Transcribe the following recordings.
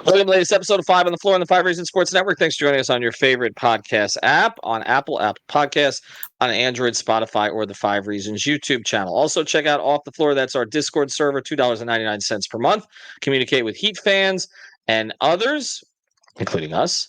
Welcome to the latest episode of 5 on the Floor on the 5 Reasons Sports Network. Thanks for joining us on your favorite podcast app, on Apple Podcasts, on Android, Spotify, or the 5 Reasons YouTube channel. Also, check out Off the Floor. That's our Discord server, $2.99 per month. Communicate with Heat fans and others, including us,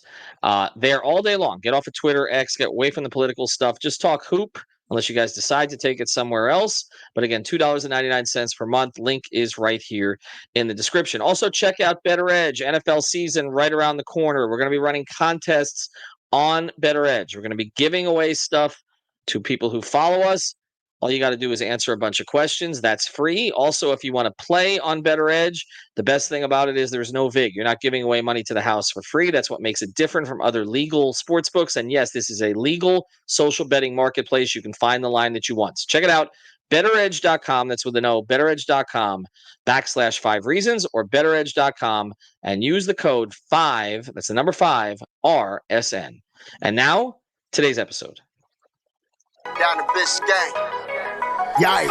there all day long. Get off of Twitter, X, get away from the political stuff. Just talk hoop, unless you guys decide to take it somewhere else. But again, $2.99 per month. Link is right here in the description. Also, check out Better Edge, NFL season right around the corner. We're going to be running contests on Better Edge. We're going to be giving away stuff to people who follow us. All you got to do is answer a bunch of questions. That's free. Also, if you want to play on Better Edge, the best thing about it is there's no VIG. You're not giving away money to the house for free. That's what makes it different from other legal sports books. And yes, this is a legal social betting marketplace. You can find the line that you want. So check it out. BetterEdge.com. That's with an O. BetterEdge.com /5 reasons or BetterEdge.com and use the code 5. That's the number 5 RSN. And now today's episode. Down the Biscayne. Yay.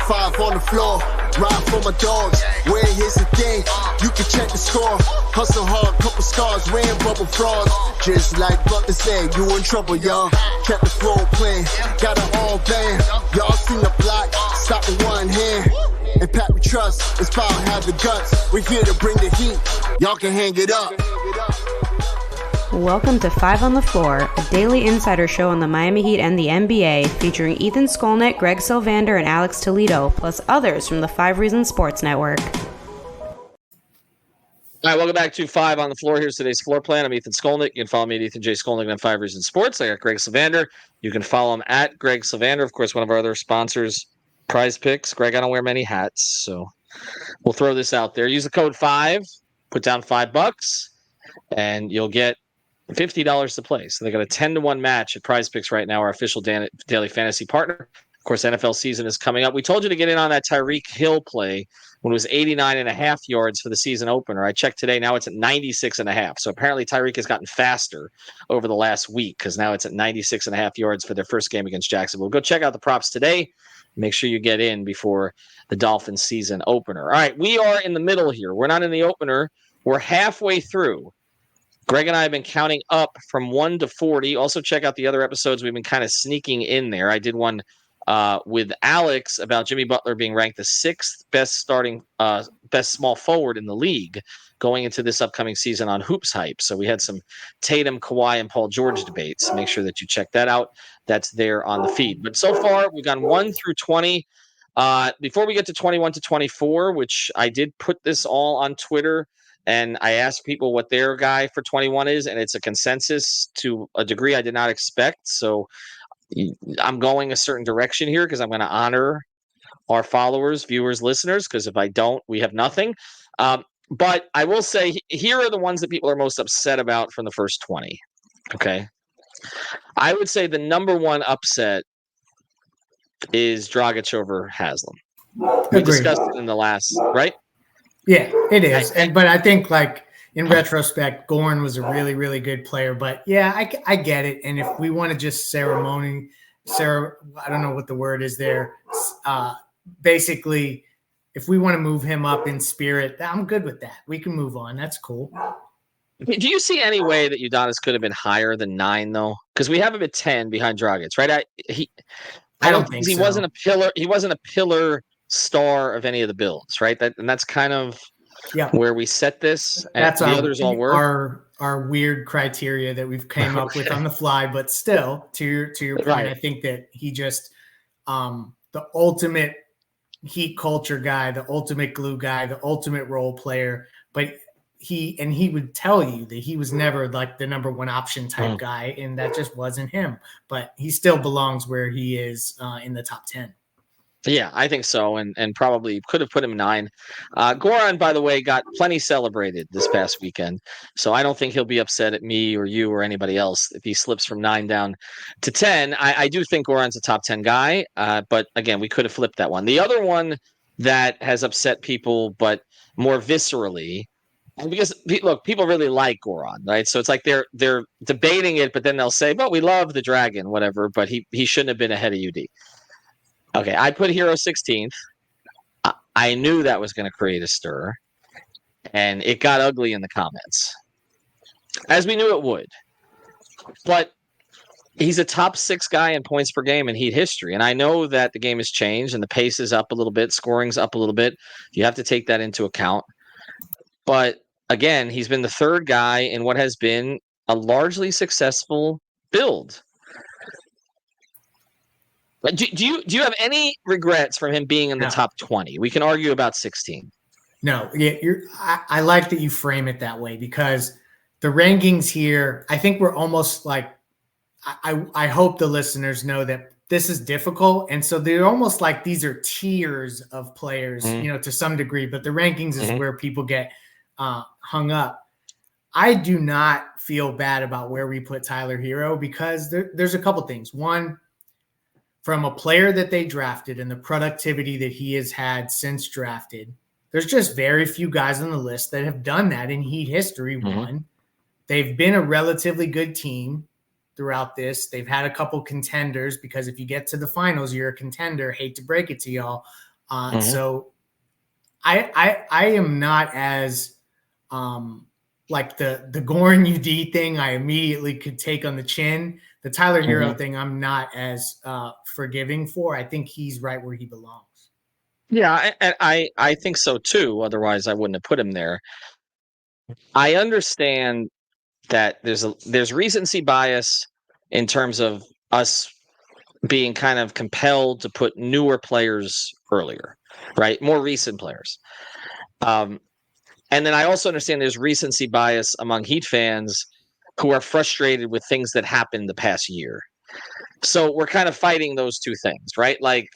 5 on the floor, ride for my dogs. Where here's the thing, you can check the score. Hustle hard, couple scars, wearing bubble frogs. Just like Butler said, you in trouble, y'all. Kept the flow playing, got it all band. Y'all seen the block, stop with one hand. And Pat we trust, it's power, have the guts. We're here to bring the heat, y'all can hang it up. Welcome to 5 on the Floor, a daily insider show on the Miami Heat and the NBA, featuring Ethan Skolnick, Greg Sylvander, and Alex Toledo, plus others from the 5 Reasons Sports Network. All right, welcome back to 5 on the Floor. Here's today's floor plan. I'm Ethan Skolnick. You can follow me at Ethan J. Skolnick on 5 Reasons Sports. I got Greg Sylvander. You can follow him at Greg Sylvander. Of course, one of our other sponsors, Prize Picks. Greg, I don't wear many hats, so we'll throw this out there. Use the code 5, put down $5, and you'll get $50 to play. So they got a 10-1 match at Prize Picks right now, our official daily fantasy partner. Of course, NFL season is coming up. We told you to get in on that Tyreek Hill play when it was 89.5 yards for the season opener. I checked today. Now it's at 96.5. So apparently Tyreek has gotten faster over the last week because now it's at 96.5 yards for their first game against Jacksonville. Go check out the props today. Make sure you get in before the Dolphins season opener. All right, we are in the middle here. We're not in the opener. We're halfway through. Greg and I have been counting up from 1 to 40. Also, check out the other episodes. We've been kind of sneaking in there. I did one with Alex about Jimmy Butler being ranked the 6th best small forward in the league going into this upcoming season on Hoops Hype. So we had some Tatum, Kawhi, and Paul George debates. Make sure that you check that out. That's there on the feed. But so far, we've gone 1 through 20. Before we get to 21 to 24, which I did put this all on Twitter, and I asked people what their guy for 21 is, and it's a consensus to a degree I did not expect. So I'm going a certain direction here because I'm going to honor our followers, viewers, listeners, because if I don't, we have nothing. But I will say here are the ones that people are most upset about from the first 20. Okay. I would say the number one upset is Dragic over Haslam. We discussed it in the last, right? Yeah, it is. But I think, like, in retrospect, Goran was a really, really good player. But, yeah, I get it. And if we want to just I don't know what the word is there. Basically, if we want to move him up in spirit, I'm good with that. We can move on. That's cool. Do you see any way that Udonis could have been higher than 9, though? Because we have him at 10 behind Dragic, right? I don't think he wasn't a pillar. He wasn't a pillar star of any of the builds, right? That's kind of where we set this. That's the others all were our weird criteria that we've came up with on the fly. But still, to your point, right. I think that he just the ultimate Heat culture guy, the ultimate glue guy, the ultimate role player. But he would tell you that he was never like the number one option type guy, and that just wasn't him. But he still belongs where he is in the top 10. Yeah, I think so, and probably could have put him 9. Goran, by the way, got plenty celebrated this past weekend, so I don't think he'll be upset at me or you or anybody else if he slips from 9 down to 10. I do think Goran's a top 10 guy, but again, we could have flipped that one. The other one that has upset people, but more viscerally, because look, people really like Goran, right? So it's like they're debating it, but then they'll say, "Well, we love the Dragon, whatever," but he shouldn't have been ahead of UD. Okay, I put Herro 16th. I knew that was going to create a stir. And it got ugly in the comments, as we knew it would. But he's a top 6 guy in points per game in Heat history. And I know that the game has changed and the pace is up a little bit, scoring's up a little bit. You have to take that into account. But again, he's been the 3rd guy in what has been a largely successful build. But do you have any regrets from him being in the top 20? We can argue about 16. No, yeah, I like that you frame it that way, because the rankings here, I think we're almost like, I hope the listeners know that this is difficult. And so they're almost like these are tiers of players, to some degree, but the rankings is where people get hung up. I do not feel bad about where we put Tyler Herro, because there's a couple things. One, from a player that they drafted and the productivity that he has had since drafted, there's just very few guys on the list that have done that in Heat history. One, they've been a relatively good team throughout this. They've had a couple contenders, because if you get to the finals, you're a contender. Hate to break it to y'all. So I am not as like the Goran UD thing I immediately could take on the chin. The Tyler Herro thing I'm not as forgiving for. I think he's right where he belongs. Yeah, I think so too. Otherwise, I wouldn't have put him there. I understand that there's recency bias in terms of us being kind of compelled to put newer players earlier, right? More recent players. And then I also understand there's recency bias among Heat fans who are frustrated with things that happened the past year. So we're kind of fighting those two things, right? Like,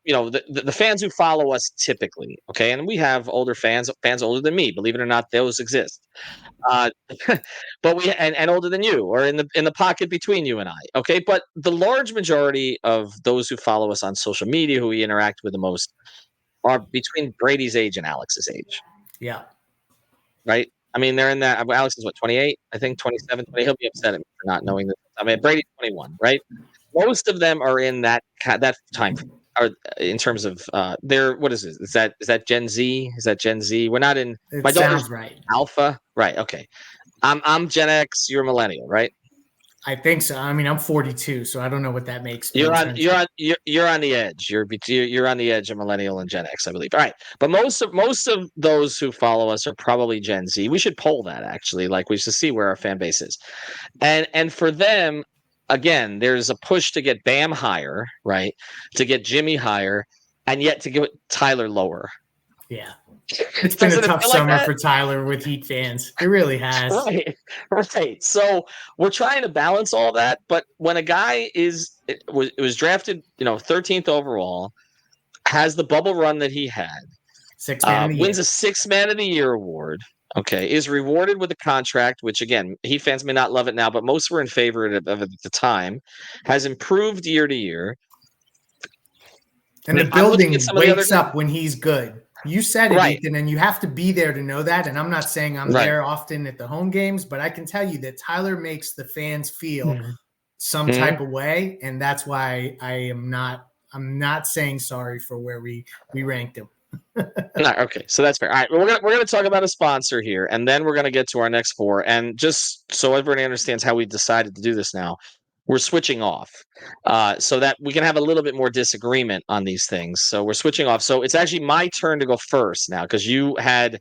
the fans who follow us typically, okay, and we have older fans older than me, believe it or not, those exist. But we and older than you, or in the pocket between you and I, okay. But the large majority of those who follow us on social media, who we interact with the most, are between Brady's age and Alex's age. Yeah. Right. I mean, they're in that. Alex is what, 28? I think 27. He'll be upset at me for not knowing this. I mean, Brady's 21, right? Most of them are in that time frame. Are in terms of what is it? Is that Gen Z? Is that Gen Z? We're not in. It My daughter's sounds right. Alpha, right? Okay, I'm Gen X. You're millennial, right? I think so. I mean, I'm 42, so I don't know what that makes. You're on the edge. You're on the edge of millennial and Gen X, I believe. All right, but most of those who follow us are probably Gen Z. We should poll that actually. Like, we should see where our fan base is, and for them. Again, there's a push to get Bam higher, right? To get Jimmy higher, and yet to get Tyler lower. Yeah. It's been a tough summer for Tyler with Heat fans. It really has. Right. So we're trying to balance all that, but when a guy was drafted, 13th overall, has the bubble run that he had, wins a 6th Man of the Year award, okay, is rewarded with a contract, which again, Heat fans may not love it now, but most were in favor of it at the time, has improved year to year. And the building wakes up when he's good. You said it, right, Ethan, and you have to be there to know that. And I'm not saying I'm there often at the home games, but I can tell you that Tyler makes the fans feel some type of way. And that's why I'm not saying sorry for where we ranked him. Okay, so that's fair. All right, well, we're gonna talk about a sponsor here, and then we're gonna get to our next 4. And just so everybody understands how we decided to do this now, we're switching off so that we can have a little bit more disagreement on these things. So we're switching off. So it's actually my turn to go first now, because you had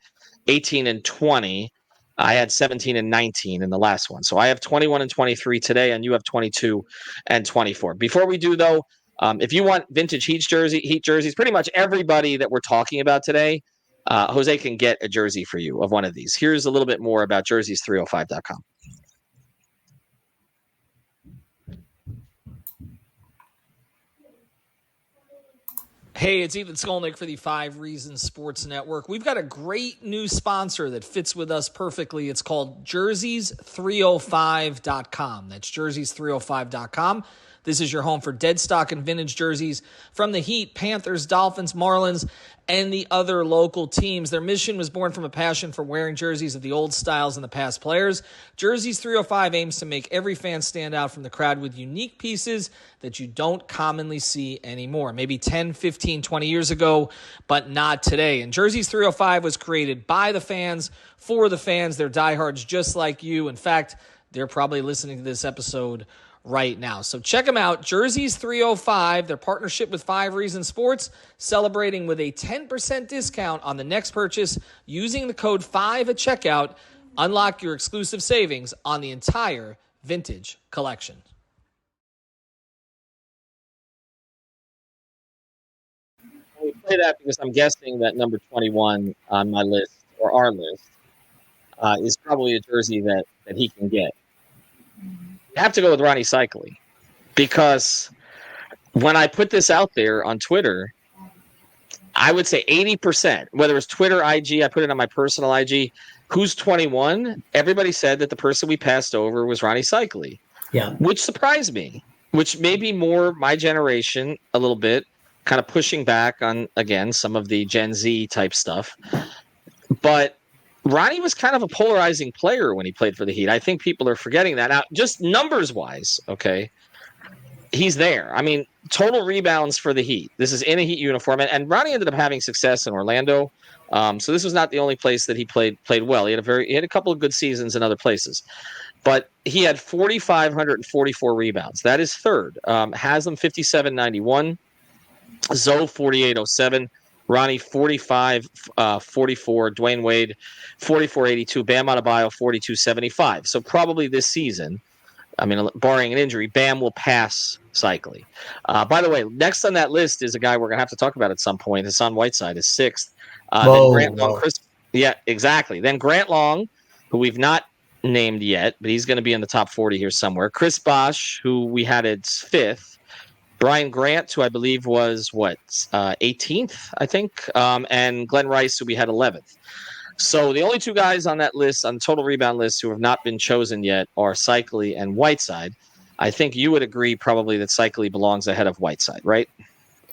18 and 20. I had 17 and 19 in the last one. So I have 21 and 23 today, and you have 22 and 24. Before we do, though, if you want vintage Heat jerseys, pretty much everybody that we're talking about today, Jose can get a jersey for you of one of these. Here's a little bit more about jerseys305.com. Hey, it's Ethan Skolnick for the 5 Reasons Sports Network. We've got a great new sponsor that fits with us perfectly. It's called jerseys305.com. That's jerseys305.com. This is your home for dead stock and vintage jerseys from the Heat, Panthers, Dolphins, Marlins, and the other local teams. Their mission was born from a passion for wearing jerseys of the old styles and the past players. Jerseys 305 aims to make every fan stand out from the crowd with unique pieces that you don't commonly see anymore. Maybe 10, 15, 20 years ago, but not today. And Jerseys 305 was created by the fans, for the fans. They're diehards just like you. In fact, they're probably listening to this episode right now. So check them out. Jerseys 305, their partnership with 5 Reasons Sports, celebrating with a 10% discount on the next purchase using the code 5 at checkout. Unlock your exclusive savings on the entire vintage collection. We play that because I'm guessing that number 21 on my list, or our list, is probably a jersey that he can get. I have to go with Rony Seikaly, because when I put this out there on Twitter, I would say 80%, whether it's Twitter, IG, I put it on my personal IG, who's 21, everybody said that the person we passed over was Rony Seikaly. Yeah. Which surprised me, which may be more my generation a little bit, kind of pushing back on, again, some of the Gen Z type stuff. But Rony was kind of a polarizing player when he played for the Heat. I think people are forgetting that. Now, just numbers-wise, okay, he's there. I mean, total rebounds for the Heat. This is in a Heat uniform. And Rony ended up having success in Orlando. So this was not the only place that he played well. He had a couple of good seasons in other places. But he had 4,544 rebounds. That is third. Haslam 57.91. Zoe 48.07. Rony 45.44. Dwayne Wade 44.82. Bam Adebayo 42.75. So probably this season, I mean, barring an injury, Bam will pass Seikaly. By the way, next on that list is a guy we're going to have to talk about at some point. Hassan Whiteside is sixth. Then Grant Long. Yeah, exactly. Then Grant Long, who we've not named yet, but he's going to be in the top 40 here somewhere. Chris Bosh, who we had at fifth. Brian Grant, who I believe was, 18th, I think. And Glenn Rice, who we had 11th. So the only two guys on that list, on the total rebound list, who have not been chosen yet are Seikaly and Whiteside. I think you would agree probably that Seikaly belongs ahead of Whiteside, right?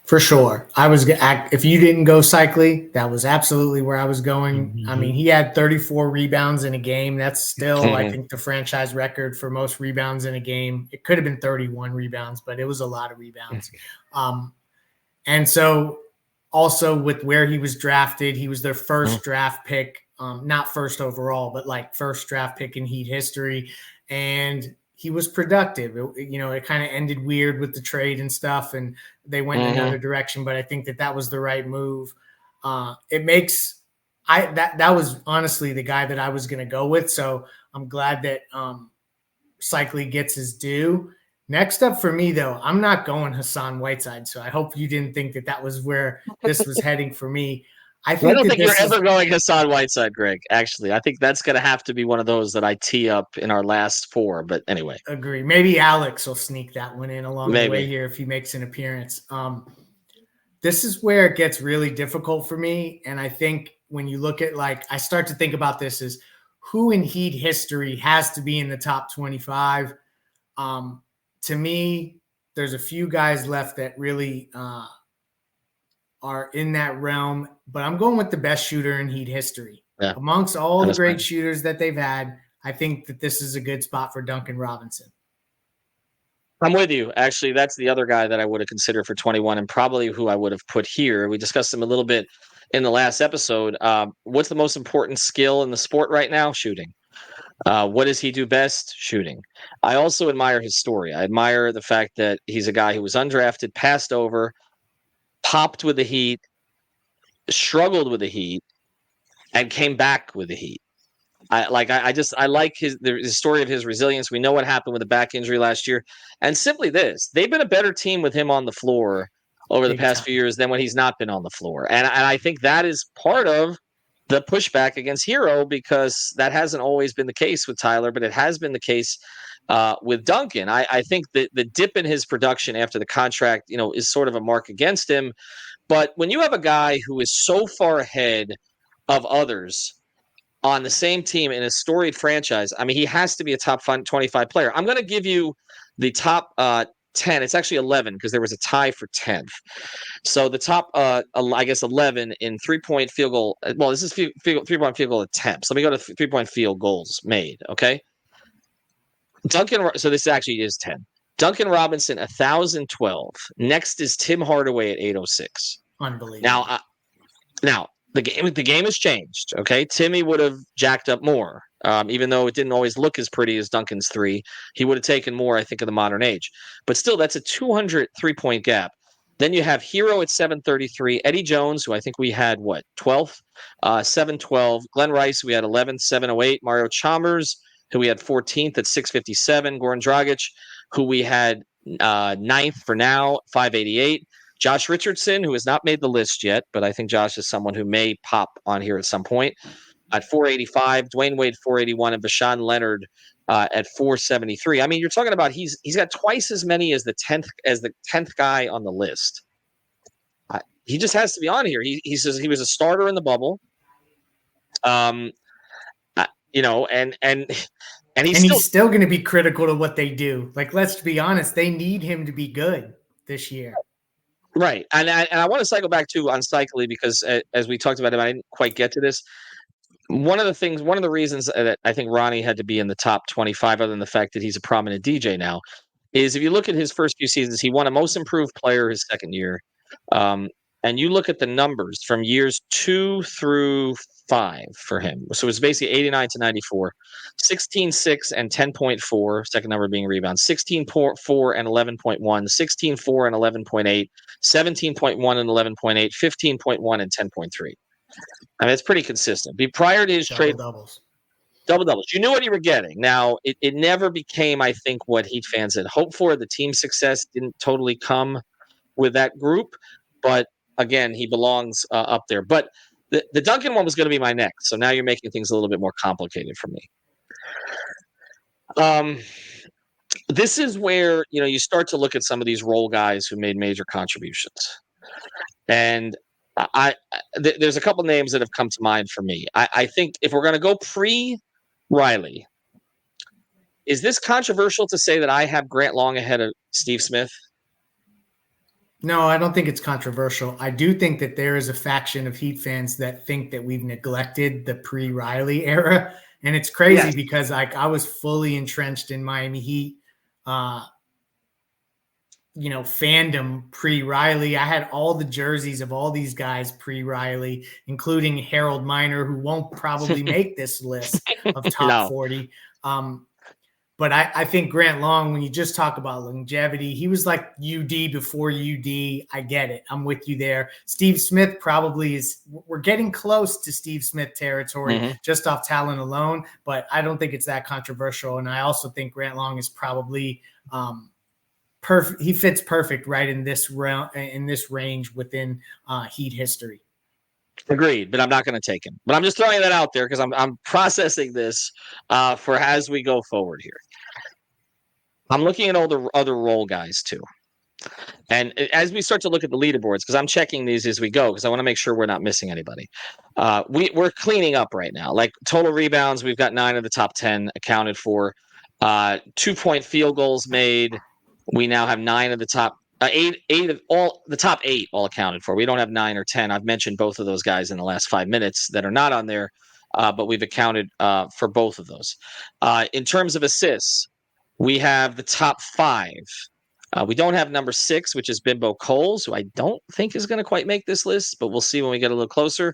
For sure. If you didn't go Seikaly, that was absolutely where I was going. Mm-hmm. I mean, he had 34 rebounds in a game. That's still, I think, the franchise record for most rebounds in a game. It could have been 31 rebounds, but it was a lot of rebounds. And so also with where he was drafted, he was their first draft pick, not first overall, but like first draft pick in Heat history. And he was productive. It kind of ended weird with the trade and stuff, and they went in another direction. But I think that was the right move. That was honestly the guy that I was going to go with. So I'm glad that Seikaly gets his due. Next up for me, though, I'm not going Hassan Whiteside. So I hope you didn't think that was where this was heading for me. I don't think you're ever going Hassan Whiteside, Greg. Actually, I think that's going to have to be one of those that I tee up in our last four. But anyway, agree. Maybe Alex will sneak that one in along the way here if he makes an appearance. This is where it gets really difficult for me, and I think when you look at I start to think about this as who in Heat history has to be in the top 25. To me, there's a few guys left that really are in that realm, but I'm going with the best shooter in Heat history. Yeah. Amongst all the great shooters that they've had, I think that this is a good spot for Duncan Robinson. I'm with you. Actually, that's the other guy that I would have considered for 21 and probably who I would have put here. We discussed him a little bit in the last episode. What's the most important skill in the sport right now? Shooting. What does he do best? Shooting. I also admire his story. I admire the fact that he's a guy who was undrafted, passed over, popped with the Heat, struggled with the Heat, and came back with the Heat. I like the story of his resilience. We know what happened with the back injury last year, and simply this: they've been a better team with him on the floor over the past few years than when he's not been on the floor. And I think that is part of the pushback against Herro, because that hasn't always been the case with Tyler, but it has been the case with Duncan. I think that the dip in his production after the contract, is sort of a mark against him. But when you have a guy who is so far ahead of others on the same team in a storied franchise, I mean, he has to be a top 25 player. I'm going to give you the top 10. It's actually 11 because there was a tie for 10th. So the top, I guess, 11 in 3-point field goal. Well, this is 3-point field goal attempts. Let me go to 3-point field goals made. Okay. Duncan. So this actually is 10. Duncan Robinson, 1,012. Next is Tim Hardaway at 806. Unbelievable. Now the game has changed. Okay. Timmy would have jacked up more. Even though it didn't always look as pretty as Duncan's 3, he would have taken more, I think, in the modern age. But still, that's a 200 3-point gap. Then you have Herro at 733, Eddie Jones, who I think we had, 12th, 712, Glenn Rice, we had 11th, 708, Mario Chalmers, who we had 14th at 657, Goran Dragic, who we had 9th for now, 588, Josh Richardson, who has not made the list yet, but I think Josh is someone who may pop on here at some point, at 485, Dwayne Wade 481, and Bashan Leonard at 473. I mean, you're talking about he's got twice as many as the 10th guy on the list. He just has to be on here. He says he was a starter in the bubble. And he's still going to be critical to what they do. Like, let's be honest, they need him to be good this year. Right. And I want to cycle back to on Seikaly because as we talked about him, I didn't quite get to this. One of the reasons that I think Rony had to be in the top 25, other than the fact that he's a prominent DJ now, is if you look at his first few seasons, he won a most improved player his second year. And you look at the numbers from years 2 through 5 for him. So it was basically 89 to 94, 16.6 and 10.4, second number being rebounds, 16.4 and 11.1, 16.4 and 11.8, 17.1 and 11.8, 15.1 and 10.3. I mean, it's pretty consistent. Prior to his trade, double doubles. You knew what you were getting. Now, it never became, I think, what Heat fans had hoped for. The team success didn't totally come with that group, but again, he belongs up there. But the Duncan one was going to be my next, so now you're making things a little bit more complicated for me. This is where you start to look at some of these role guys who made major contributions, and there's a couple names that have come to mind for me. I think if we're going to go pre-Riley, is this controversial to say that I have Grant Long ahead of Steve Smith? No, I don't think it's controversial. I do think that there is a faction of Heat fans that think that we've neglected the pre-Riley era. And it's crazy because I was fully entrenched in Miami Heat, fandom pre-Riley. I had all the jerseys of all these guys pre-Riley, including Harold Miner, who won't probably make this list of top 40. But I think Grant Long, when you just talk about longevity, he was like UD before UD. I get it. I'm with you there. Steve Smith probably is. We're getting close to Steve Smith territory just off talent alone, but I don't think it's that controversial. And I also think Grant Long is probably perfect. He fits perfect right in this range within Heat history. Agreed, but I'm not going to take him. But I'm just throwing that out there because I'm processing this for as we go forward here. I'm looking at all the other role guys too. And as we start to look at the leaderboards, because I'm checking these as we go, because I want to make sure we're not missing anybody. We're cleaning up right now. Like total rebounds, we've got 9 of the top 10 accounted for. 2-point field goals made. We now have 9 of the top 8 of all the top 8 all accounted for. We don't have 9 or 10. I've mentioned both of those guys in the last 5 minutes that are not on there, but we've accounted for both of those. In terms of assists, we have the top 5. We don't have number 6, which is Bimbo Coles, who I don't think is going to quite make this list, but we'll see when we get a little closer.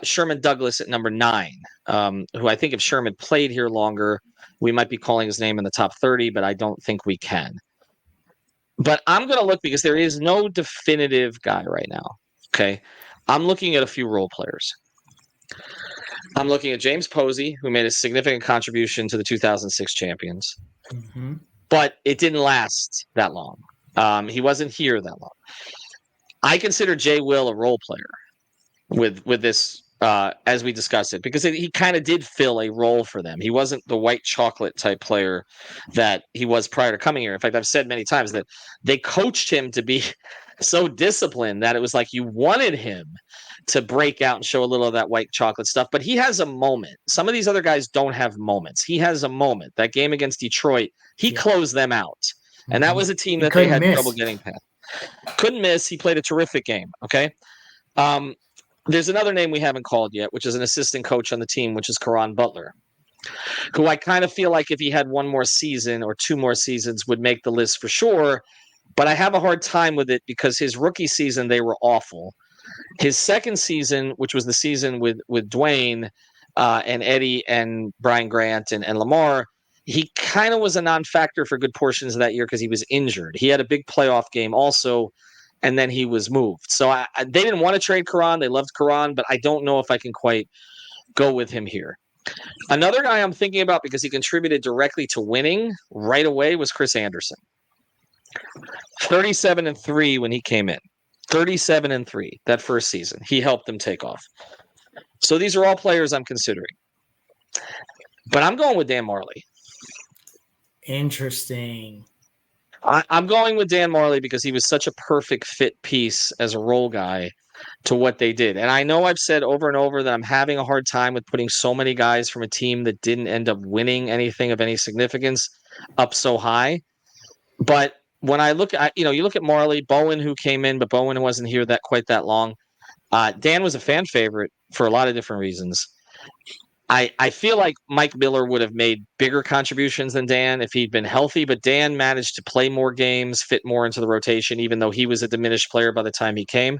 Sherman Douglas at number 9, who I think if Sherman played here longer, we might be calling his name in the top 30, but I don't think we can. But I'm going to look because there is no definitive guy right now. Okay. I'm looking at a few role players. I'm looking at James Posey, who made a significant contribution to the 2006 champions, but it didn't last that long. He wasn't here that long. I consider Jay Will a role player with this, as we discussed it, because he kind of did fill a role for them. He wasn't the white chocolate type player that he was prior to coming here. In fact, I've said many times that they coached him to be so disciplined that it was like you wanted him to break out and show a little of that white chocolate stuff. But he has a moment. Some of these other guys don't have moments. He has a moment. That game against Detroit, he closed them out. And that was a team He that they couldn't had miss. trouble getting past. Couldn't miss. He played a terrific game. Okay. There's another name we haven't called yet, which is an assistant coach on the team, which is Karan Butler, who I kind of feel like if he had one more season or two more seasons would make the list for sure. But I have a hard time with it because his rookie season, they were awful. His second season, which was the season with Dwayne and Eddie and Brian Grant and Lamar, he kind of was a non-factor for good portions of that year because he was injured. He had a big playoff game also, and then he was moved. So they didn't want to trade Karan. They loved Karan, but I don't know if I can quite go with him here. Another guy I'm thinking about because he contributed directly to winning right away was Chris Anderson. 37-3 when he came in. 37-3 that first season. He helped them take off. So these are all players I'm considering. But I'm going with Dan Majerle. Interesting. I'm going with Dan Majerle because he was such a perfect fit piece as a role guy to what they did. And I know I've said over and over that I'm having a hard time with putting so many guys from a team that didn't end up winning anything of any significance up so high. But when I look at, you look at Majerle, Bowen, who came in, but Bowen wasn't here quite that long. Dan was a fan favorite for a lot of different reasons. I feel like Mike Miller would have made bigger contributions than Dan if he'd been healthy, but Dan managed to play more games, fit more into the rotation, even though he was a diminished player by the time he came.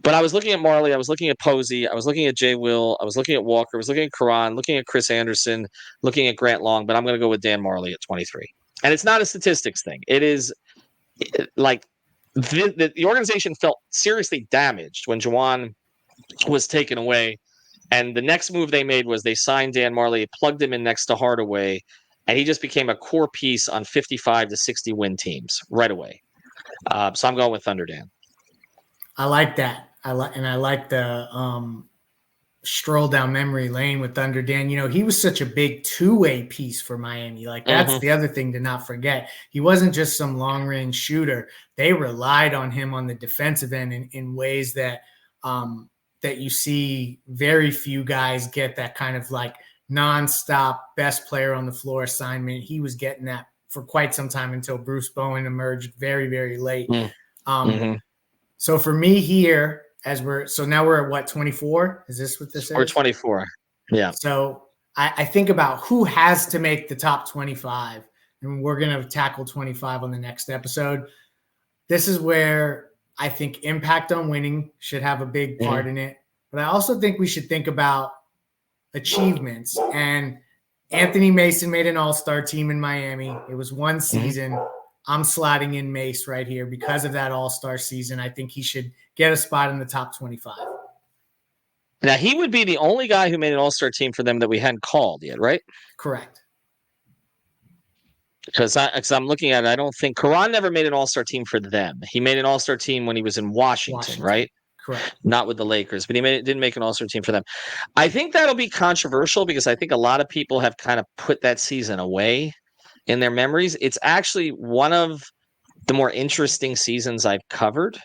But I was looking at Majerle, I was looking at Posey, I was looking at Jay Will, I was looking at Walker, I was looking at Karan, looking at Chris Anderson, looking at Grant Long, but I'm going to go with Dan Majerle at 23. And it's not a statistics thing. It is like the organization felt seriously damaged when Juwan was taken away. And the next move they made was they signed Dan Majerle, plugged him in next to Hardaway, and he just became a core piece on 55 to 60 win teams right away. So I'm going with Thunder Dan. I like that. I like the stroll down memory lane with Thunder Dan. He was such a big two-way piece for Miami. Like that's the other thing to not forget. He wasn't just some long-range shooter. They relied on him on the defensive end in ways that that you see very few guys get that kind of like nonstop best player on the floor assignment. He was getting that for quite some time until Bruce Bowen emerged very, very late. So for me here, now we're at what, 24? Is this what this is? We're 24. Yeah. So I think about who has to make the top 25, and we're going to tackle 25 on the next episode. This is where I think impact on winning should have a big part in it. But I also think we should think about achievements. And Anthony Mason made an all-star team in Miami. It was one season. I'm slotting in Mace right here because of that all-star season. I think he should get a spot in the top 25. Now, he would be the only guy who made an all-star team for them that we hadn't called yet, right? Correct. Because I'm looking at it, I don't think Karan never made an all-star team for them. He made an all-star team when he was in Washington. Right? Correct. Not with the Lakers, but he didn't make an all-star team for them. I think that'll be controversial because I think a lot of people have kind of put that season away in their memories. It's actually one of the more interesting seasons I've covered.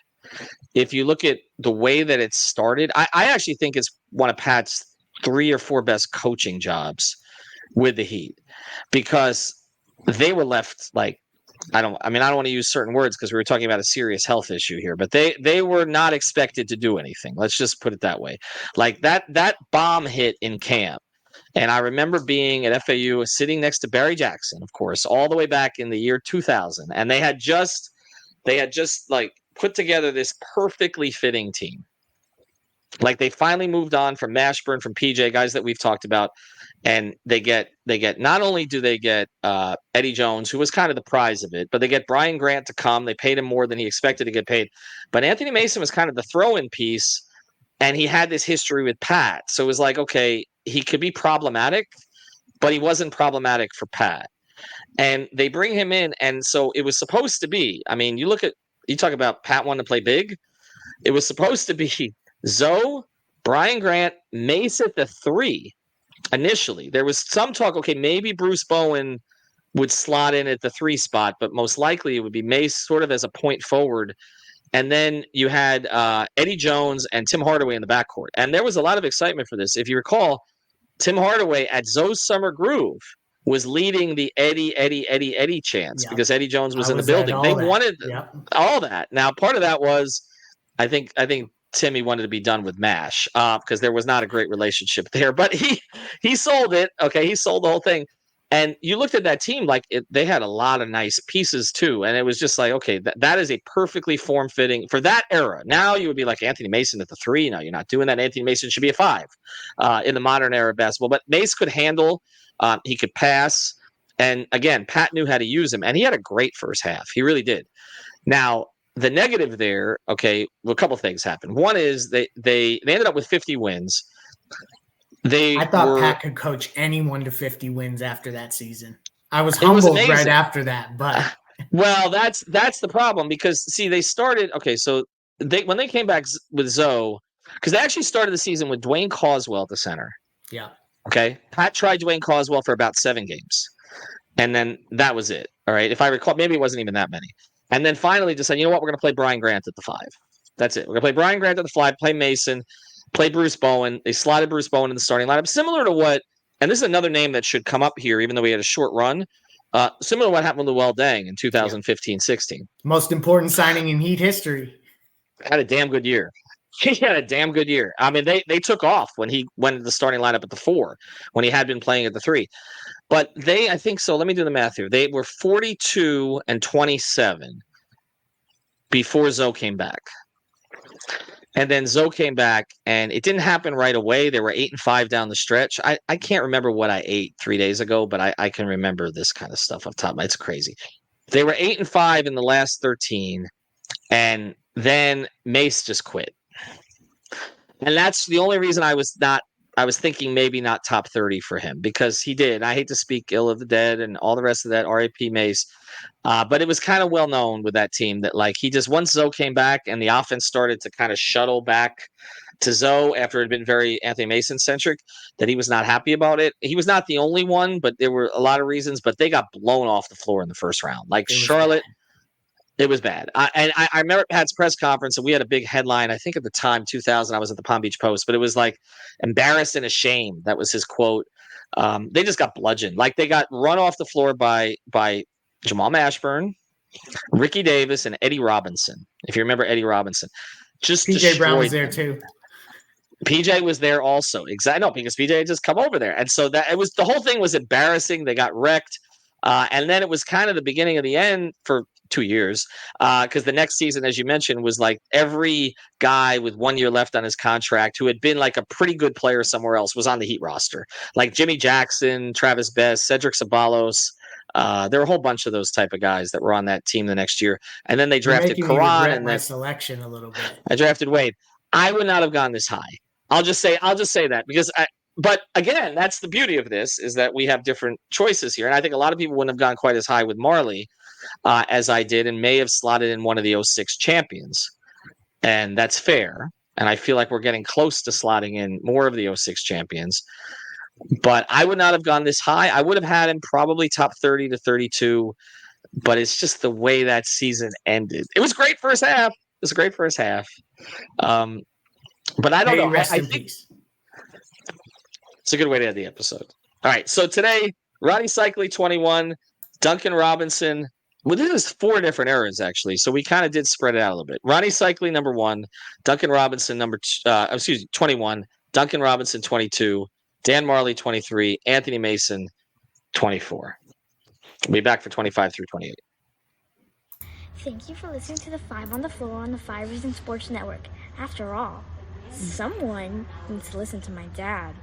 If you look at the way that it started, I actually think it's one of Pat's 3 or 4 best coaching jobs with the Heat because they were left like, I don't want to use certain words because we were talking about a serious health issue here, but they were not expected to do anything. Let's just put it that way. Like that bomb hit in camp. And I remember being at FAU sitting next to Barry Jackson, of course, all the way back in the year 2000. And they had just like put together this perfectly fitting team. Like they finally moved on from Mashburn, from PJ, guys that we've talked about. And they get not only do they get Eddie Jones, who was kind of the prize of it, but they get Brian Grant to come. They paid him more than he expected to get paid. But Anthony Mason was kind of the throw-in piece, and he had this history with Pat. So it was like, okay, he could be problematic, but he wasn't problematic for Pat. And they bring him in, and so it was supposed to be, I mean, you talk about Pat wanting to play big. It was supposed to be Zoe, Brian Grant, Mace at the 3. Initially, there was some talk, okay, maybe Bruce Bowen would slot in at the 3 spot, but most likely it would be Mace sort of as a point forward. And then you had Eddie Jones and Tim Hardaway in the backcourt. And there was a lot of excitement for this. If you recall, Tim Hardaway at Zoe's Summer Groove was leading the Eddie chants because Eddie Jones was in the building. They wanted all that. Now, part of that was, I think Timmy wanted to be done with MASH because there was not a great relationship there. But he sold it. Okay, he sold the whole thing. And you looked at that team like they had a lot of nice pieces too. And it was just like, okay, that is a perfectly form-fitting for that era. Now you would be like Anthony Mason at the 3. No, you're not doing that. Anthony Mason should be a 5 in the modern era of basketball. But Mace could handle. He could pass. And again, Pat knew how to use him. And he had a great first half. He really did. Now, the negative there, okay, well, a couple of things happened. One is they ended up with 50 wins. I thought Pat could coach anyone to 50 wins after that season. I was humbled right after that, but well, that's the problem because see, they started so when they came back with Zoe, because they actually started the season with Dwayne Caldwell at the center. Yeah. Okay. Pat tried Dwayne Caldwell for about 7 games, and then that was it. All right. If I recall, maybe it wasn't even that many. And then finally decided, you know what, we're going to play Brian Grant at the 5. That's it. We're going to play Brian Grant at the 5, play Mason. Play Bruce Bowen. They slotted Bruce Bowen in the starting lineup, similar to what, and this is another name that should come up here, even though we had a short run, similar to what happened with Luol Deng in 2015-16. Most important signing in Heat history. Had a damn good year. He had a damn good year. I mean, they took off when he went to the starting lineup at the 4, when he had been playing at the 3. But I think so. Let me do the math here. They were 42-27 before Zoe came back. And then Zoe came back, and it didn't happen right away. They were 8-5 down the stretch. I can't remember what I ate 3 days ago, but I can remember this kind of stuff off the top of my head. It's crazy. They were 8-5 in the last 13, and then Mace just quit. And that's the only reason I was thinking maybe not top 30 for him, because he did. I hate to speak ill of the dead and all the rest of that, R.I.P. Mace. But it was kind of well known with that team that like he just, once Zoe came back and the offense started to kind of shuttle back to Zoe after it had been very Anthony Mason centric, that he was not happy about it. He was not the only one, but there were a lot of reasons, but they got blown off the floor in the first round. Like Charlotte, it was bad. I remember Pat's press conference, and we had a big headline. I think at the time, 2000, I was at the Palm Beach Post, but it was like embarrassed and ashamed. That was his quote. They just got bludgeoned. Like they got run off the floor by Jamal Mashburn, Ricky Davis, and Eddie Robinson. If you remember Eddie Robinson, just PJ Brown was there too. PJ was there also. Exactly. No, because PJ had just come over there, and so that it was, the whole thing was embarrassing. They got wrecked, and then it was kind of the beginning of the end for 2 years, because the next season, as you mentioned, was like every guy with 1 year left on his contract who had been like a pretty good player somewhere else was on the Heat roster, like Jimmy Jackson, Travis Best, Cedric Ceballos. There were a whole bunch of those type of guys that were on that team the next year, and then they drafted Karan, and my selection a little bit. I drafted Wade. I would not have gone this high. I'll just say that because but again, that's the beauty of this, is that we have different choices here. And I think a lot of people wouldn't have gone quite as high with Majerle as I did, and may have slotted in one of the 06 champions. And that's fair. And I feel like we're getting close to slotting in more of the 06 champions. But I would not have gone this high. I would have had him probably top 30 to 32. But it's just the way that season ended. It was great first half. It was a great first half. But I don't know. I think it's a good way to end the episode. All right. So today, Rony Seikaly, 21, Duncan Robinson. Well, this is 4 different eras, actually. So we kind of did spread it out a little bit. Rony Seikaly, number 1. Duncan Robinson, 21. Duncan Robinson, 22. Dan Majerle, 23. Anthony Mason, 24. We'll be back for 25 through 28. Thank you for listening to the 5 on the Floor on the 5 Reasons Sports Network. After all, someone needs to listen to my dad.